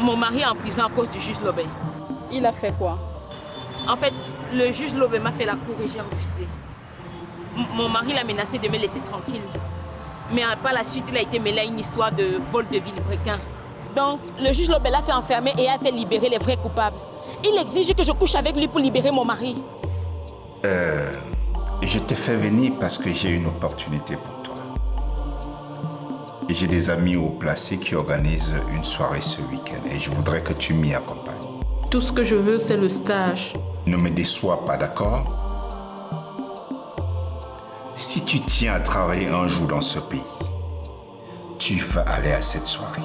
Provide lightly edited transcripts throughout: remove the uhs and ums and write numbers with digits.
Mon mari est en prison à cause du juge Lobé. Il a fait quoi? En fait, le juge Lobé m'a fait la cour et j'ai refusé. Mon mari l'a menacé de me laisser tranquille. Mais par la suite, il a été mêlé à une histoire de vol de vilebrequin. Donc, le juge Lobé l'a fait enfermer et a fait libérer les vrais coupables. Il exige que je couche avec lui pour libérer mon mari. Je t'ai fait venir parce que j'ai une opportunité pour toi. Et j'ai des amis haut placés qui organisent une soirée ce week-end et je voudrais que tu m'y accompagnes. Tout ce que je veux, c'est le stage. Ne me déçois pas, d'accord? Si tu tiens à travailler un jour dans ce pays, tu vas aller à cette soirée.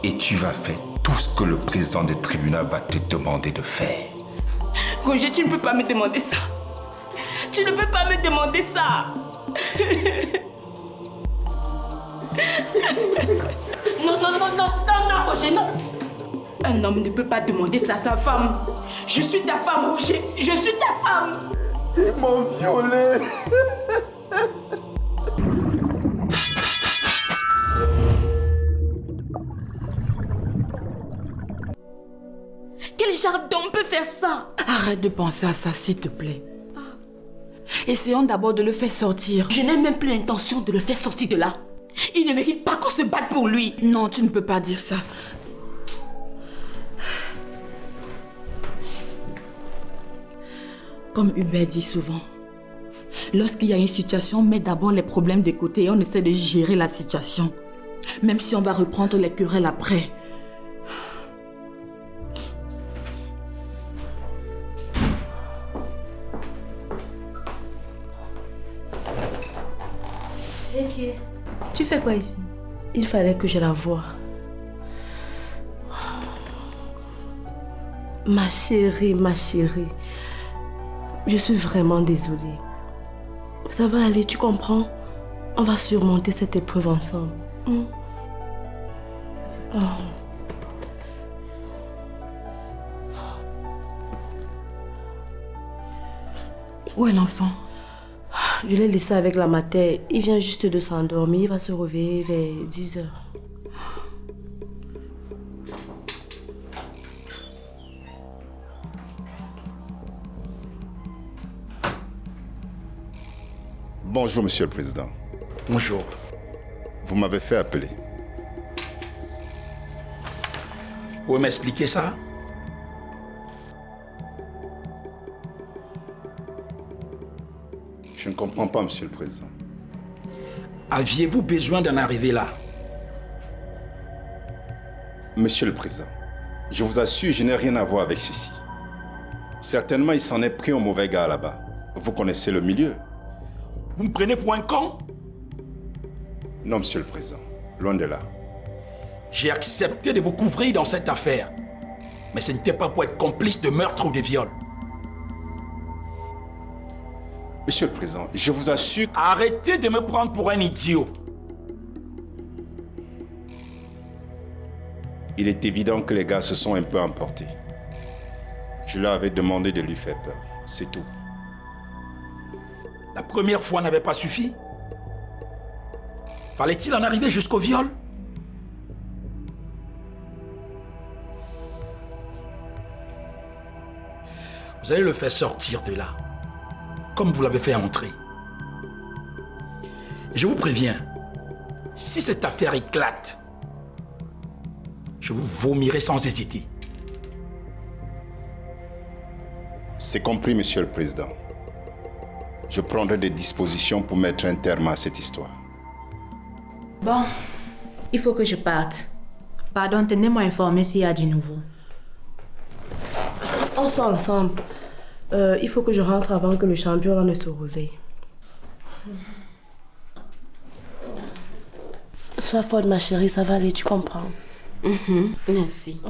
Et tu vas faire tout ce que le président du tribunal va te demander de faire. Roger, tu ne peux pas me demander ça. Tu ne peux pas me demander ça. Non, Roger, non. Un homme ne peut pas demander ça à sa femme. Je suis ta femme, Roger. Je suis ta femme. Ils m'ont violé. Quel genre d'homme peut faire ça? Arrête de penser à ça, s'il te plaît. Essayons d'abord de le faire sortir. Je n'ai même plus l'intention de le faire sortir de là. Il ne mérite pas qu'on se batte pour lui. Non, tu ne peux pas dire ça. Comme Hubert dit souvent, lorsqu'il y a une situation, on met d'abord les problèmes de côté et on essaie de gérer la situation. Même si on va reprendre les querelles après. Ok. Tu fais quoi ici? Il fallait que je la voie. Ma chérie, je suis vraiment désolée. Ça va aller, tu comprends? On va surmonter cette épreuve ensemble. Oh. Où est l'enfant? Je l'ai laissé avec la mater. Il vient juste de s'endormir. Il va se réveiller vers 10h. Bonjour, Monsieur le Président. Bonjour. Vous m'avez fait appeler. Vous pouvez m'expliquer ça? Je ne comprends pas, Monsieur le Président. Aviez-vous besoin d'en arriver là? Monsieur le Président, je vous assure, je n'ai rien à voir avec ceci. Certainement, il s'en est pris au mauvais gars là-bas. Vous connaissez le milieu. Vous me prenez pour un con? Non, Monsieur le Président. Loin de là. J'ai accepté de vous couvrir dans cette affaire. Mais ce n'était pas pour être complice de meurtre ou de viol. Monsieur le Président, je vous assure... Arrêtez de me prendre pour un idiot. Il est évident que les gars se sont un peu emportés. Je leur avais demandé de lui faire peur. C'est tout. La première fois n'avait pas suffi? Fallait-il en arriver jusqu'au viol? Vous allez le faire sortir de là, comme vous l'avez fait entrer. Je vous préviens, si cette affaire éclate, je vous vomirai sans hésiter. C'est compris, Monsieur le Président. Je prendrai des dispositions pour mettre un terme à cette histoire. Bon, il faut que je parte. Pardon, tenez-moi informé s'il y a du nouveau. On soit ensemble. Il faut que je rentre avant que le champion là ne se réveille. Sois forte, ma chérie, ça va aller, tu comprends? Merci.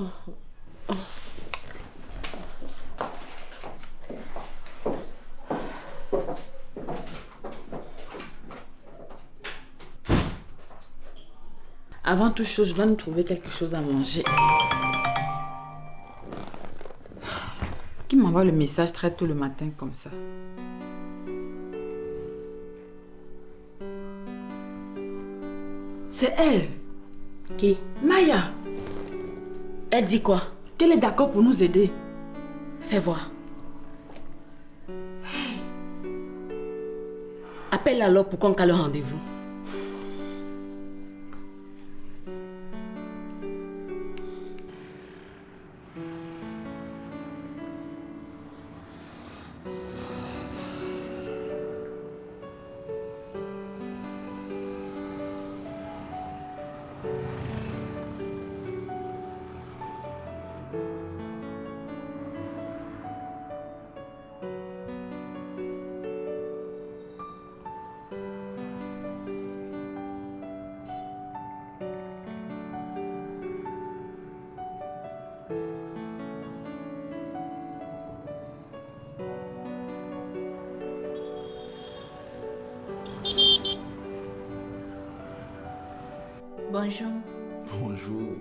Avant toute chose, je dois nous trouver quelque chose à manger. Qui m'envoie le message très tôt le matin comme ça? C'est elle. Qui? Maya. Elle dit quoi? Qu'elle est d'accord pour nous aider. Fais voir. Appelle alors pour qu'on cale le rendez-vous. Bonjour. Bonjour.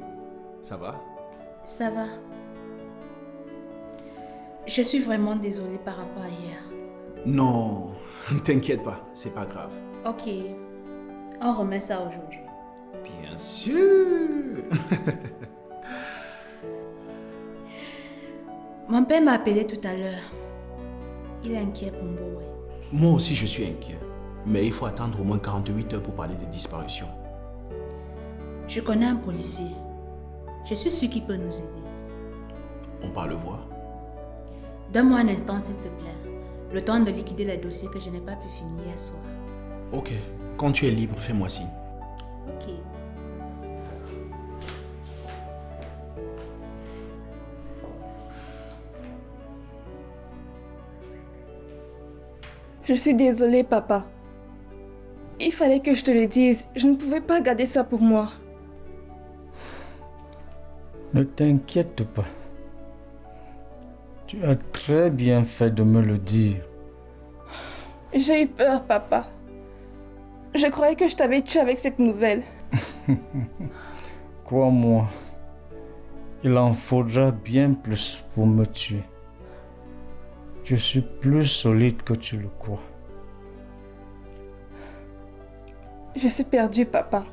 Ça va? Ça va? Je suis vraiment désolée par rapport à hier. Non, ne t'inquiète pas, c'est pas grave. Ok, on remet ça aujourd'hui. Bien sûr. Mon père m'a appelé tout à l'heure. Il est inquiet pour Mbowe. Moi aussi, je suis inquiet. Mais il faut attendre au moins 48 heures pour parler de disparition. Je connais un policier. Je suis sûr qu'il peut nous aider. On part le voir. Donne-moi un instant, s'il te plaît. Le temps de liquider les dossiers que je n'ai pas pu finir hier soir. Ok. Quand tu es libre, fais-moi signe. Ok. Je suis désolée, papa. Il fallait que je te le dise. Je ne pouvais pas garder ça pour moi. Ne t'inquiète pas. Tu as très bien fait de me le dire. J'ai eu peur, papa. Je croyais que je t'avais tué avec cette nouvelle. Crois-moi, il en faudra bien plus pour me tuer. Je suis plus solide que tu le crois. Je suis perdue, papa.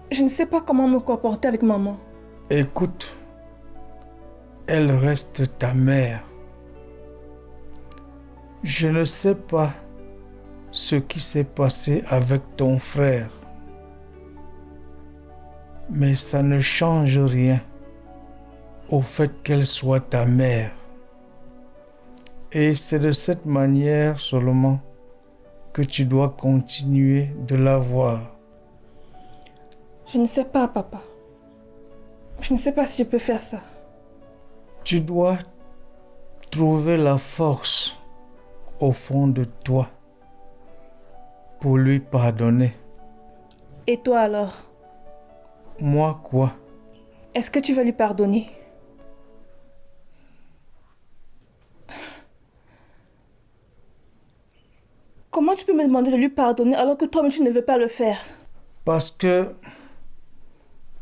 Je ne sais pas comment me comporter avec maman. Écoute, elle reste ta mère. Je ne sais pas ce qui s'est passé avec ton frère, mais ça ne change rien au fait qu'elle soit ta mère. Et c'est de cette manière seulement que tu dois continuer de la voir. Je ne sais pas, papa. Je ne sais pas si je peux faire ça. Tu dois trouver la force au fond de toi pour lui pardonner. Et toi alors? Moi quoi? Est-ce que tu vas lui pardonner? Comment tu peux me demander de lui pardonner alors que toi-même tu ne veux pas le faire? Parce que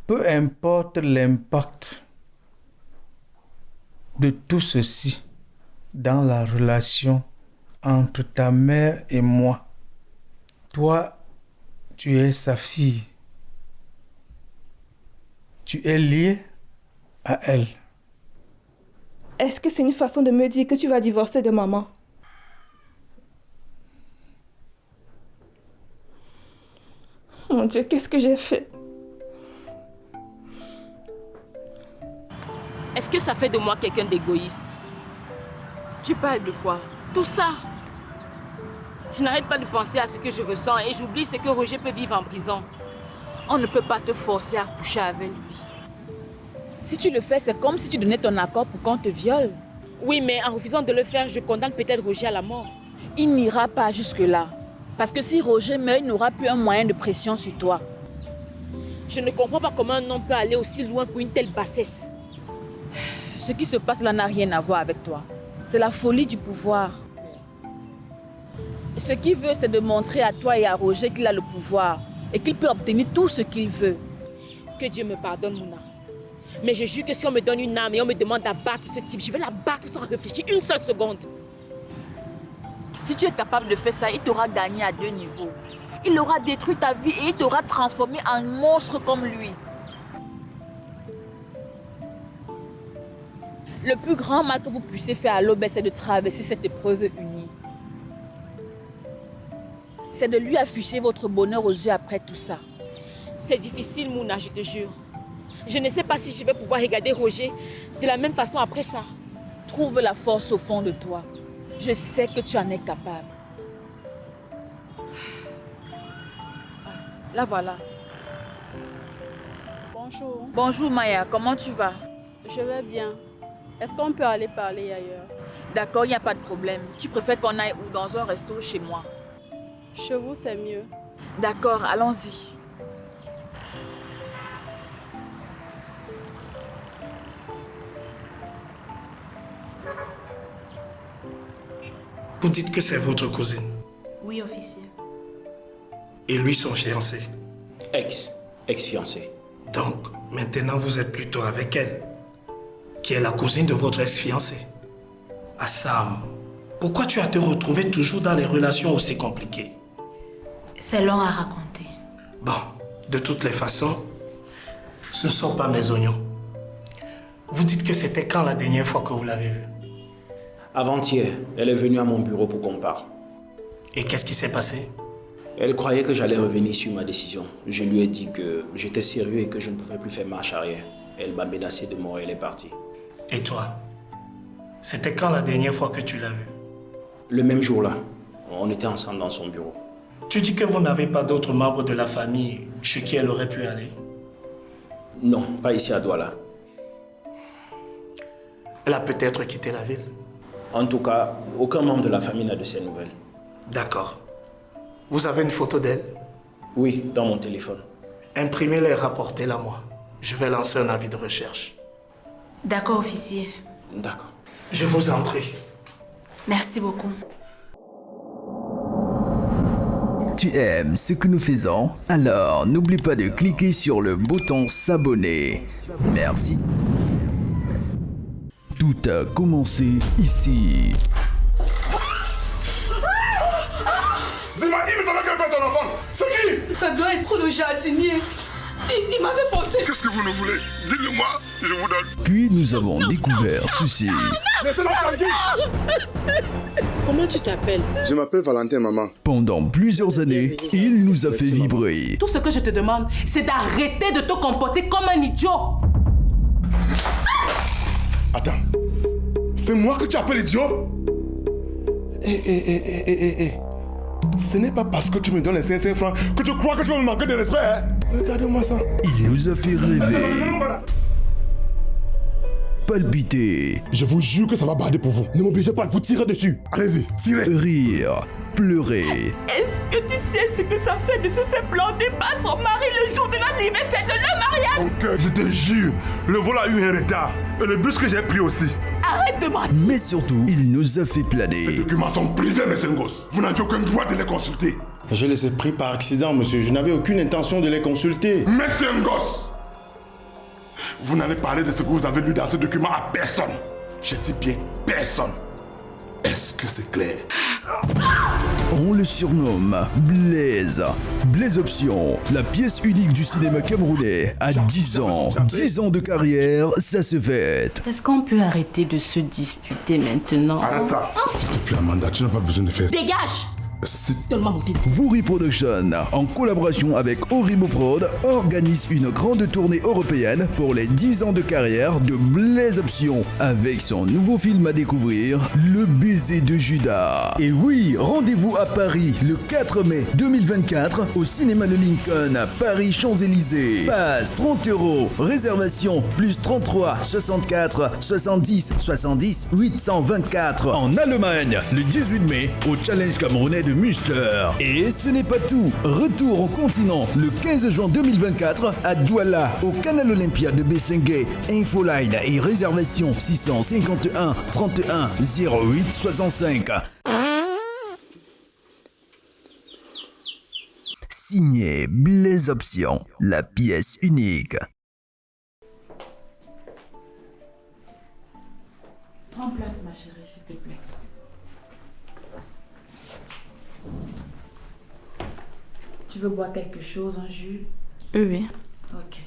peu importe l'impact de tout ceci dans la relation entre ta mère et moi, toi, tu es sa fille. Tu es lié à elle. Est-ce que c'est une façon de me dire que tu vas divorcer de maman? Mon Dieu, qu'est-ce que j'ai fait? Est-ce que ça fait de moi quelqu'un d'égoïste? Tu parles de quoi? Tout ça. Je n'arrête pas de penser à ce que je ressens et j'oublie ce que Roger peut vivre en prison. On ne peut pas te forcer à coucher avec lui. Si tu le fais, c'est comme si tu donnais ton accord pour qu'on te viole. Oui, mais en refusant de le faire, je condamne peut-être Roger à la mort. Il n'ira pas jusque-là. Parce que si Roger meurt, il n'aura plus un moyen de pression sur toi. Je ne comprends pas comment un homme peut aller aussi loin pour une telle bassesse. Ce qui se passe là n'a rien à voir avec toi. C'est la folie du pouvoir. Ce qu'il veut, c'est de montrer à toi et à Roger qu'il a le pouvoir et qu'il peut obtenir tout ce qu'il veut. Que Dieu me pardonne, Mouna. Mais je jure que si on me donne une arme et on me demande d'abattre ce type, je vais la battre sans réfléchir une seule seconde. Si tu es capable de faire ça, il t'aura gagné à 2 niveaux. Il aura détruit ta vie et il t'aura transformé en monstre comme lui. Le plus grand mal que vous puissiez faire à l'Obé, c'est de traverser cette épreuve unie. C'est de lui afficher votre bonheur aux yeux après tout ça. C'est difficile, Mouna, je te jure. Je ne sais pas si je vais pouvoir regarder Roger de la même façon après ça. Trouve la force au fond de toi. Je sais que tu en es capable. Là voilà. Bonjour. Bonjour Maya, comment tu vas? Je vais bien. Est-ce qu'on peut aller parler ailleurs? D'accord, il n'y a pas de problème. Tu préfères qu'on aille où? Dans un resto chez moi? Chez vous, c'est mieux. D'accord, allons-y. Vous dites que c'est votre cousine. Oui, officier. Et lui, son fiancé. Ex-fiancé. Donc, maintenant, vous êtes plutôt avec elle, qui est la cousine de votre ex-fiancé. Assam, pourquoi tu as te retrouvé toujours dans les relations aussi compliquées? C'est long à raconter. Bon, de toutes les façons, ce ne sont pas mes oignons. Vous dites que c'était quand la dernière fois que vous l'avez vue? Avant-hier, elle est venue à mon bureau pour qu'on parle. Et qu'est-ce qui s'est passé? Elle croyait que j'allais revenir sur ma décision. Je lui ai dit que j'étais sérieux et que je ne pouvais plus faire marche arrière. Elle m'a menacé de mort et elle est partie. Et toi? C'était quand la dernière fois que tu l'as vue? Le même jour-là, on était ensemble dans son bureau. Tu dis que vous n'avez pas d'autres membres de la famille chez qui elle aurait pu aller? Non, pas ici à Douala. Elle a peut-être quitté la ville. En tout cas, aucun membre de la famille n'a de ses nouvelles. D'accord. Vous avez une photo d'elle? Oui, dans mon téléphone. Imprimez-la et rapportez-la moi. Je vais lancer un avis de recherche. D'accord, officier. D'accord. Je vous en prie. Merci beaucoup. Tu aimes ce que nous faisons? Alors n'oublie pas de cliquer sur le bouton s'abonner. Merci. Tout a commencé ici. Dis-moi, il me donne quelqu'un ton enfant. C'est qui? Ça doit être le jardinier. Il m'avait forcé. Qu'est-ce que vous nous voulez? Dites-le-moi, je vous donne. Puis nous avons découvert ceci. Laissez-le tranquille. Comment tu t'appelles? Je m'appelle Valentin, maman. Pendant plusieurs années, il nous a fait vibrer. Tout ce que je te demande, c'est d'arrêter de te comporter comme un idiot. Attends. C'est moi que tu appelles idiot? Ce n'est pas parce que tu me donnes les 500 francs que tu crois que tu vas me manquer de respect, hein? Regardez-moi ça. Il nous a fait rêver. Palpiter. Je vous jure que ça va barder pour vous. Ne m'obligez pas de vous tirer dessus. Allez-y, tirez. Rire. Pleurer. Est-ce que tu sais ce que ça fait de se faire planter par son mari le jour de l'anniversaire de leur mariage? Ok, je te jure, le vol a eu un retard. Et le bus que j'ai pris aussi. Arrête de mentir. Mais surtout, il nous a fait planer. Ces documents sont privés, monsieur Ngos. Vous n'avez aucun droit de les consulter. Je les ai pris par accident, monsieur. Je n'avais aucune intention de les consulter. Monsieur Ngos, vous n'allez parler de ce que vous avez lu dans ce document à personne. Je dis bien personne. Est-ce que c'est clair? On le surnomme Blaise. Blaise Option, la pièce unique du cinéma camerounais. À 10 ans. 10 ans de carrière, ça se fête. Est-ce qu'on peut arrêter de se disputer maintenant? Arrête ça. S'il te plaît, Amanda, tu n'as pas besoin de faire ça. Dégage! Donne-moi mon téléphone. Vouri Production, en collaboration avec Oribo Prod, organise une grande tournée européenne pour les 10 ans de carrière de Blaise Option, avec son nouveau film à découvrir, Le baiser de Judas. Et oui, rendez-vous à Paris le 4 mai 2024 au cinéma de Lincoln à Paris Champs-Élysées. Passe 30 €, réservation plus 33 64 70 70 824. En Allemagne, le 18 mai au Challenge camerounais de Münster. Et ce n'est pas tout. Retour au continent le 15 juin 2024 à Douala, au Canal Olympia de Bessengue. Infoline et réservation 651 31 08 65. Signé Blaise Option, la pièce unique. Prends place, ma chérie, s'il te plaît. Tu veux boire quelque chose, un jus? Oui. Ok.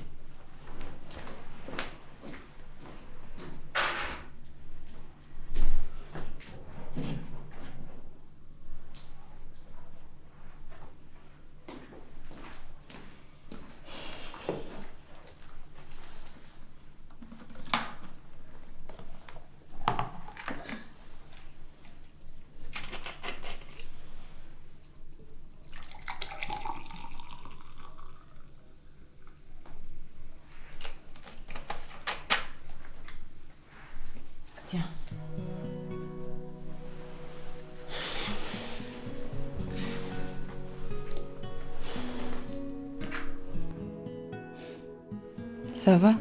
Ça va?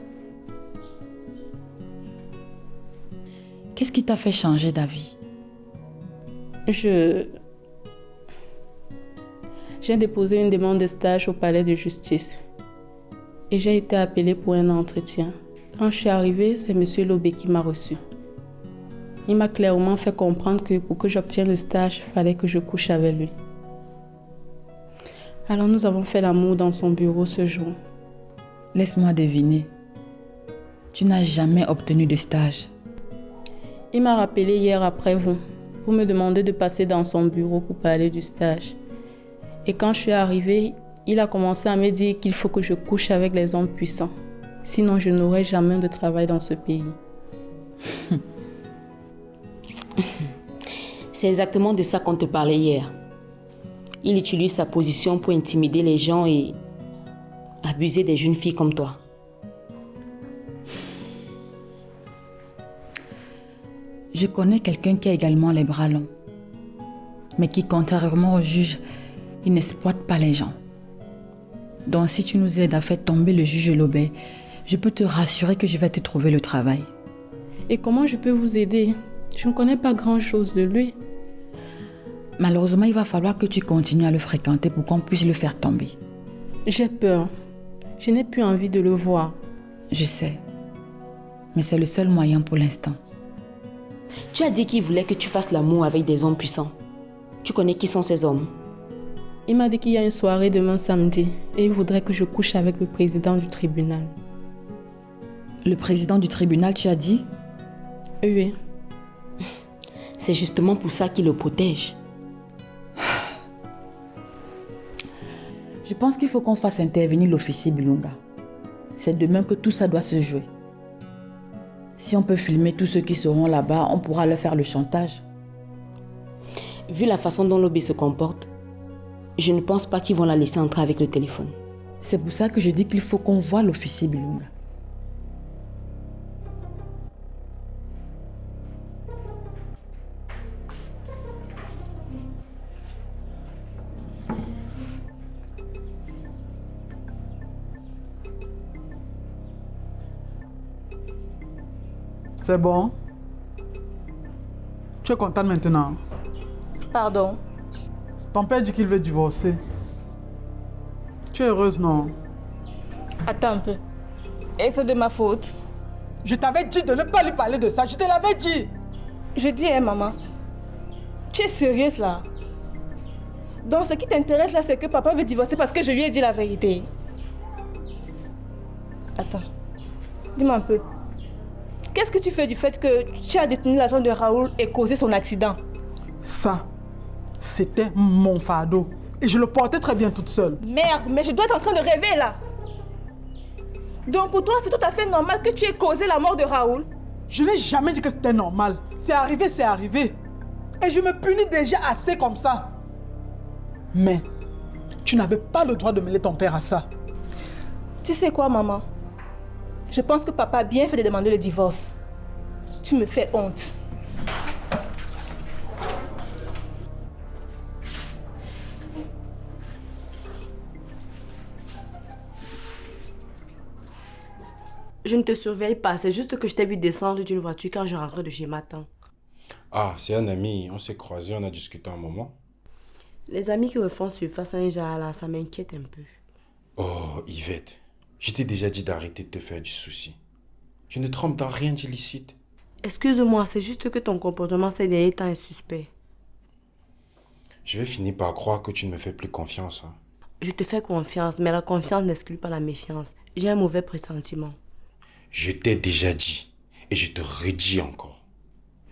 Qu'est-ce qui t'a fait changer d'avis? J'ai déposé une demande de stage au palais de justice. Et j'ai été appelée pour un entretien. Quand je suis arrivée, c'est M. Lobé qui m'a reçue. Il m'a clairement fait comprendre que pour que j'obtienne le stage, il fallait que je couche avec lui. Alors nous avons fait l'amour dans son bureau ce jour. Laisse-moi deviner. Tu n'as jamais obtenu de stage. Il m'a rappelé hier après vous pour me demander de passer dans son bureau pour parler du stage. Et quand je suis arrivée, il a commencé à me dire qu'il faut que je couche avec les hommes puissants. Sinon, je n'aurai jamais de travail dans ce pays. C'est exactement de ça qu'on te parlait hier. Il utilise sa position pour intimider les gens et abuser des jeunes filles comme toi. Je connais quelqu'un qui a également les bras longs, mais qui, contrairement au juge, il n'exploite pas les gens. Donc si tu nous aides à faire tomber le juge Lobé, je peux te rassurer que je vais te trouver le travail. Et comment je peux vous aider? Je ne connais pas grand-chose de lui. Malheureusement, il va falloir que tu continues à le fréquenter pour qu'on puisse le faire tomber. J'ai peur. Je n'ai plus envie de le voir. Je sais. Mais c'est le seul moyen pour l'instant. Tu as dit qu'il voulait que tu fasses l'amour avec des hommes puissants. Tu connais qui sont ces hommes? Il m'a dit qu'il y a une soirée demain samedi et il voudrait que je couche avec le président du tribunal. Le président du tribunal, tu as dit? Oui. C'est justement pour ça qu'il le protège. Je pense qu'il faut qu'on fasse intervenir l'officier Bilunga. C'est demain que tout ça doit se jouer. Si on peut filmer tous ceux qui seront là-bas, on pourra leur faire le chantage. Vu la façon dont Lobé se comporte, je ne pense pas qu'ils vont la laisser entrer avec le téléphone. C'est pour ça que je dis qu'il faut qu'on voie l'officier Bilunga. C'est bon? Tu es contente maintenant? Pardon? Ton père dit qu'il veut divorcer. Tu es heureuse, non? Attends un peu. Et c'est de ma faute? Je t'avais dit de ne pas lui parler de ça. Je te l'avais dit. Je dis, hein, maman. Tu es sérieuse là? Donc ce qui t'intéresse là, c'est que papa veut divorcer parce que je lui ai dit la vérité. Attends. Dis-moi un peu. Qu'est-ce que tu fais du fait que tu as détenu l'argent de Raoul et causé son accident? Ça, c'était mon fardeau. Et je le portais très bien toute seule. Merde, mais je dois être en train de rêver là. Donc pour toi, c'est tout à fait normal que tu aies causé la mort de Raoul? Je n'ai jamais dit que c'était normal. C'est arrivé, c'est arrivé. Et je me punis déjà assez comme ça. Mais tu n'avais pas le droit de mêler ton père à ça. Tu sais quoi, maman? Je pense que papa a bien fait de demander le divorce. Tu me fais honte. Je ne te surveille pas, c'est juste que je t'ai vu descendre d'une voiture quand je rentrais de chez Matin. Ah, c'est un ami, on s'est croisés, on a discuté un moment. Les amis qui me font surface à un genre là, ça m'inquiète un peu. Oh, Yvette, je t'ai déjà dit d'arrêter de te faire du souci. Je ne trompe dans rien d'illicite. Excuse-moi, c'est juste que ton comportement ces derniers temps est suspect. Je vais finir par croire que tu ne me fais plus confiance. Hein. Je te fais confiance, mais la confiance n'exclut pas la méfiance. J'ai un mauvais pressentiment. Je t'ai déjà dit, et je te redis encore.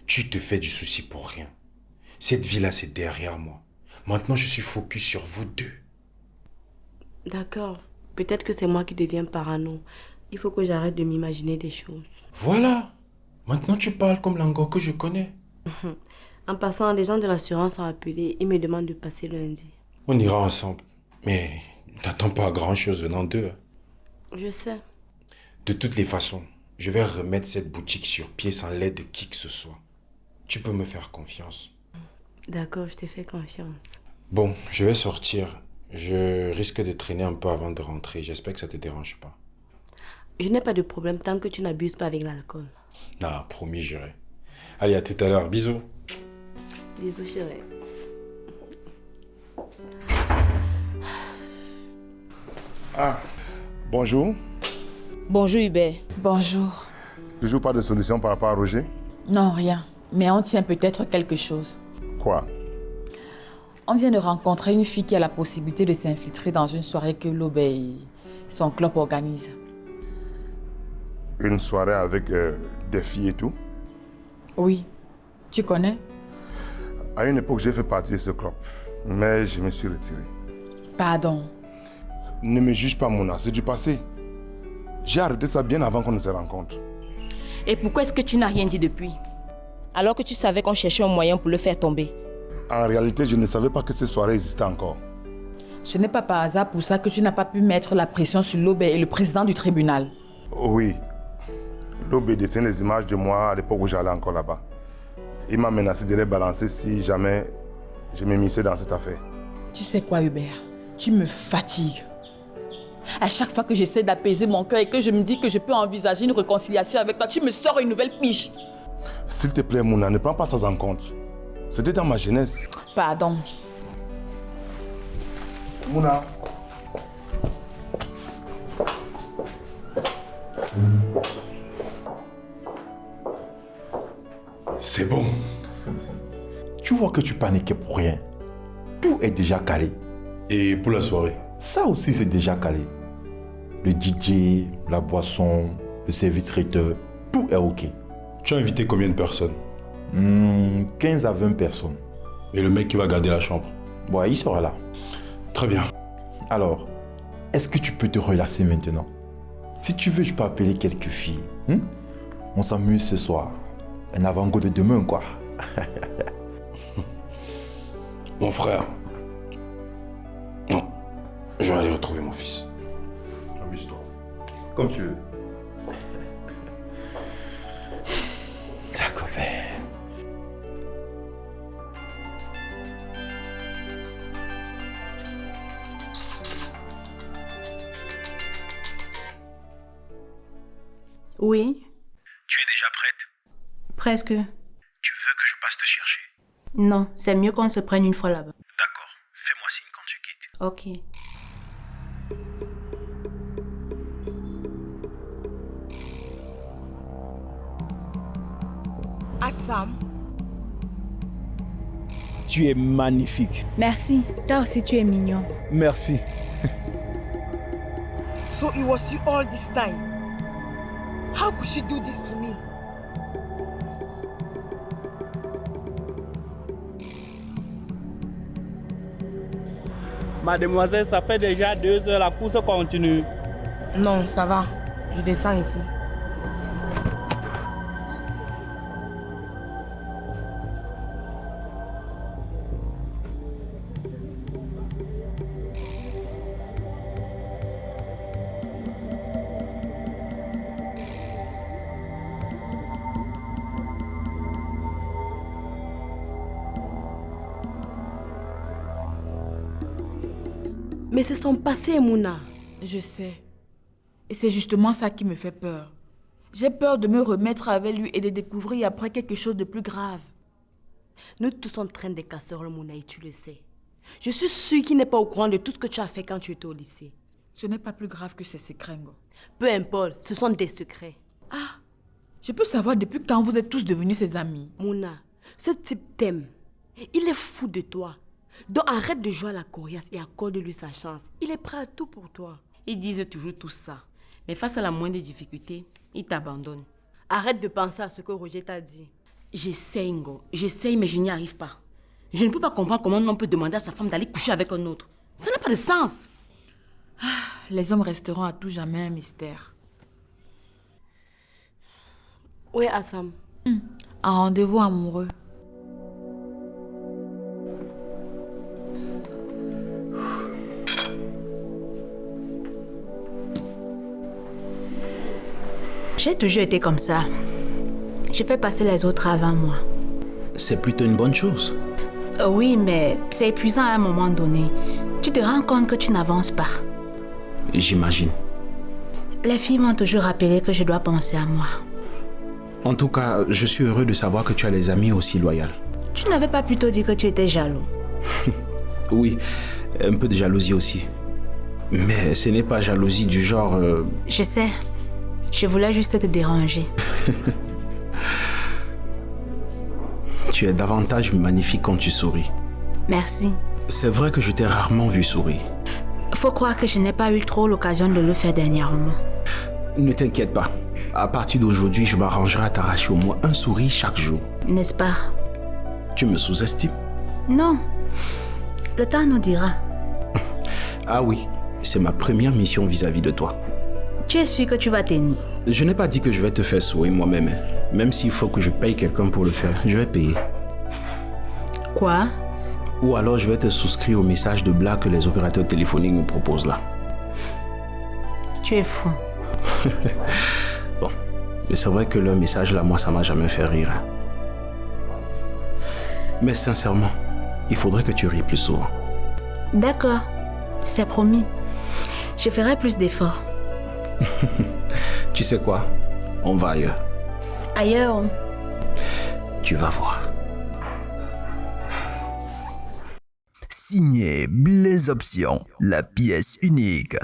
Tu te fais du souci pour rien. Cette vie-là, c'est derrière moi. Maintenant, je suis focus sur vous deux. D'accord. Peut-être que c'est moi qui deviens parano. Il faut que j'arrête de m'imaginer des choses. Voilà. Maintenant, tu parles comme l'Ango que je connais. En passant, les gens de l'assurance ont appelé. Ils me demandent de passer lundi. On ira ensemble. Mais t'attends pas grand-chose venant d'eux. Je sais. De toutes les façons, je vais remettre cette boutique sur pied sans l'aide de qui que ce soit. Tu peux me faire confiance. D'accord, je te fais confiance. Bon, je vais sortir. Je risque de traîner un peu avant de rentrer. J'espère que ça te dérange pas. Je n'ai pas de problème tant que tu n'abuses pas avec l'alcool. Non, promis, j'irai. Allez, à tout à l'heure. Bisous. Bisous, chérie. Ah, bonjour. Bonjour Hubert. Bonjour. Toujours pas de solution par rapport à Roger? Non, rien. Mais on tient peut-être quelque chose. Quoi? On vient de rencontrer une fille qui a la possibilité de s'infiltrer dans une soirée que l'Aube et son club organisent. Une soirée avec des filles et tout? Oui. Tu connais? À une époque, j'ai fait partie de ce club, mais je me suis retiré. Pardon. Ne me juge pas, Mouna, c'est du passé. J'ai arrêté ça bien avant qu'on ne se rencontre. Et pourquoi est-ce que tu n'as rien dit depuis? Alors que tu savais qu'on cherchait un moyen pour le faire tomber. En réalité, je ne savais pas que ces soirées existaient encore. Ce n'est pas par hasard pour ça que tu n'as pas pu mettre la pression sur l'Aube et le président du tribunal. Oui. L'Aube détient les images de moi à l'époque où j'allais encore là-bas. Il m'a menacé de les balancer si jamais je m'immisçais dans cette affaire. Tu sais quoi, Hubert? Tu me fatigues. À chaque fois que j'essaie d'apaiser mon cœur et que je me dis que je peux envisager une réconciliation avec toi, tu me sors une nouvelle piche. S'il te plaît, Mouna, ne prends pas ça en compte. C'était dans ma jeunesse. Pardon. Mouna. C'est bon. Tu vois que tu paniquais pour rien. Tout est déjà calé. Et pour la soirée? Ça aussi, c'est déjà calé. Le DJ, la boisson, le service traiteur, tout est OK. Tu as invité combien de personnes? 15 à 20 personnes. Et le mec qui va garder la chambre? Ouais, il sera là. Très bien. Alors, est-ce que tu peux te relaxer maintenant? Si tu veux, je peux appeler quelques filles. On s'amuse ce soir. Un avant-goût de demain, quoi. Mon frère. Non. Je vais aller retrouver mon fils. Amuse-toi. Comme tu veux. D'accord, père. Oui. Tu es déjà prête? Presque. Tu veux que je passe te chercher? Non, c'est mieux qu'on se prenne une fois là-bas. D'accord. Fais-moi signe quand tu quittes. Ok. Assam. Tu es magnifique. Merci. Toi aussi, tu es mignon. Merci. So it was you all this time. How could she do this to me? Mademoiselle, ça fait déjà 2 heures, la course continue. Non, ça va. Je descends ici. Mais c'est son passé, Mouna. Je sais. Et c'est justement ça qui me fait peur. J'ai peur de me remettre avec lui et de découvrir après quelque chose de plus grave. Nous tous on traîne des casseroles, Mouna, et tu le sais. Je suis sûre qu'il n'est pas au courant de tout ce que tu as fait quand tu étais au lycée. Ce n'est pas plus grave que ces secrets, Ngo. Peu importe, ce sont des secrets. Ah, je peux savoir depuis quand vous êtes tous devenus ses amis. Mouna, ce type t'aime. Il est fou de toi. Donc arrête de jouer à la coriace et accorde-lui sa chance. Il est prêt à tout pour toi. Ils disent toujours tout ça. Mais face à la moindre difficulté, ils t'abandonnent. Arrête de penser à ce que Roger t'a dit. J'essaie, Ngo. J'essaie, mais je n'y arrive pas. Je ne peux pas comprendre comment un homme peut demander à sa femme d'aller coucher avec un autre. Ça n'a pas de sens. Les hommes resteront à tout jamais un mystère. Oui, Assam. Un rendez-vous amoureux. J'ai toujours été comme ça. Je fais passer les autres avant moi. C'est plutôt une bonne chose. Oui, mais c'est épuisant à un moment donné. Tu te rends compte que tu n'avances pas. J'imagine. Les filles m'ont toujours rappelé que je dois penser à moi. En tout cas, je suis heureux de savoir que tu as des amis aussi loyaux. Tu n'avais pas plutôt dit que tu étais jaloux? Oui, un peu de jalousie aussi. Mais ce n'est pas jalousie du genre... Je sais. Je voulais juste te déranger. Tu es davantage magnifique quand tu souris. Merci. C'est vrai que je t'ai rarement vu sourire. Faut croire que je n'ai pas eu trop l'occasion de le faire dernièrement. Ne t'inquiète pas. À partir d'aujourd'hui, je m'arrangerai à t'arracher au moins un sourire chaque jour. N'est-ce pas? Tu me sous-estimes? Non. Le temps nous dira. Ah oui, c'est ma première mission vis-à-vis de toi. Tu es sûr que tu vas tenir? Je n'ai pas dit que je vais te faire sourire moi-même. Même s'il faut que je paye quelqu'un pour le faire, je vais payer. Quoi? Ou alors je vais te souscrire au message de blague que les opérateurs téléphoniques nous proposent là. Tu es fou. Bon, mais c'est vrai que leur message là, moi, ça m'a jamais fait rire. Mais sincèrement, il faudrait que tu ries plus souvent. D'accord, c'est promis. Je ferai plus d'efforts. Tu sais quoi? On va ailleurs. Ailleurs? Tu vas voir. Signé Blaise Option, la pièce unique.